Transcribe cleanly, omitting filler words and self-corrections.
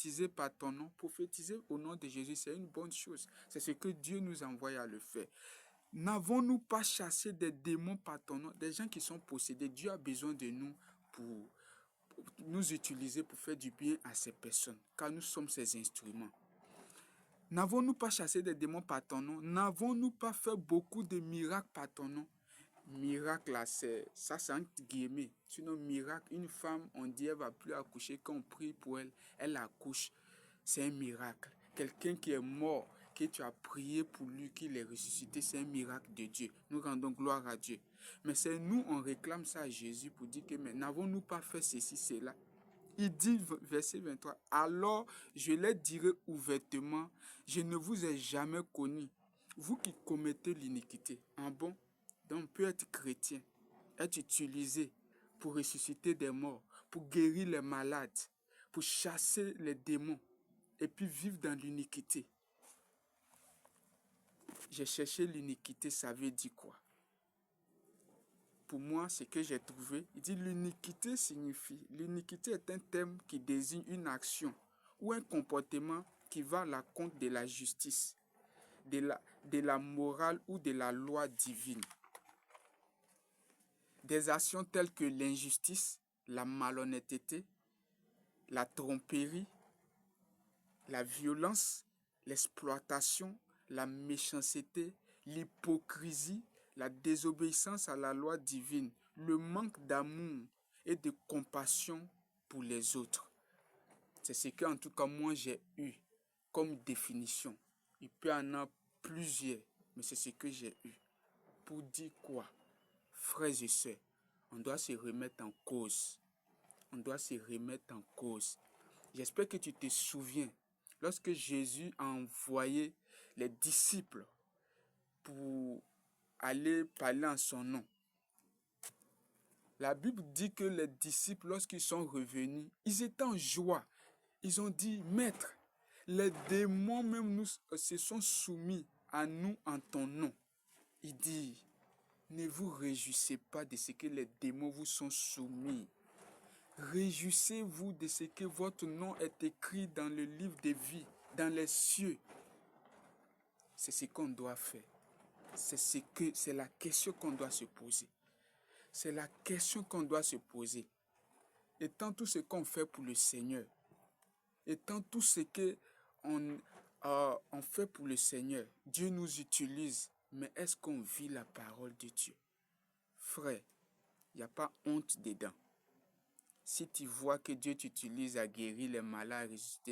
prophétiser par ton nom, prophétiser au nom de Jésus, c'est une bonne chose. C'est ce que Dieu nous envoie à le faire. N'avons-nous pas chassé des démons par ton nom, des gens qui sont possédés? Dieu a besoin de nous pour nous utiliser pour faire du bien à ces personnes, car nous sommes ses instruments. N'avons-nous pas chassé des démons par ton nom? N'avons-nous pas fait beaucoup de miracles par ton nom? Miracle, là, c'est entre guillemets. Sinon, miracle, une femme, on dit, elle ne va plus accoucher. Quand on prie pour elle, elle accouche. C'est un miracle. Quelqu'un qui est mort, que tu as prié pour lui, qu'il est ressuscité, c'est un miracle de Dieu. Nous rendons gloire à Dieu. Mais c'est nous, on réclame ça à Jésus pour dire que, mais n'avons-nous pas fait ceci, cela? Il dit, verset 23, alors je les dirai ouvertement, je ne vous ai jamais connu, vous qui commettez l'iniquité. En bon, donc on peut être chrétien, être utilisé pour ressusciter des morts, pour guérir les malades, pour chasser les démons, et puis vivre dans l'iniquité. J'ai cherché l'iniquité, ça veut dire quoi? Pour moi, ce que j'ai trouvé, il dit l'iniquité signifie, l'iniquité est un terme qui désigne une action ou un comportement qui va à la compte de la justice, de la morale ou de la loi divine. Des actions telles que l'injustice, la malhonnêteté, la tromperie, la violence, l'exploitation, la méchanceté, l'hypocrisie, la désobéissance à la loi divine, le manque d'amour et de compassion pour les autres. C'est ce que, en tout cas, moi, j'ai eu comme définition. Il peut y en avoir plusieurs, mais c'est ce que j'ai eu. Pour dire quoi? Frères et sœurs, on doit se remettre en cause. On doit se remettre en cause. J'espère que tu te souviens, lorsque Jésus a envoyé les disciples pour aller parler en son nom. La Bible dit que les disciples, lorsqu'ils sont revenus, ils étaient en joie. Ils ont dit, Maître, les démons même se sont soumis à nous en ton nom. Il dit, ne vous réjouissez pas de ce que les démons vous sont soumis. Réjouissez-vous de ce que votre nom est écrit dans le livre de vie, dans les cieux. C'est ce qu'on doit faire. C'est la question qu'on doit se poser. C'est la question qu'on doit se poser. Étant tout ce qu'on fait pour le Seigneur, étant tout ce qu'on fait pour le Seigneur, Dieu nous utilise, mais est-ce qu'on vit la parole de Dieu? Frère, il n'y a pas honte dedans. Si tu vois que Dieu t'utilise à guérir les malades, à ressusciter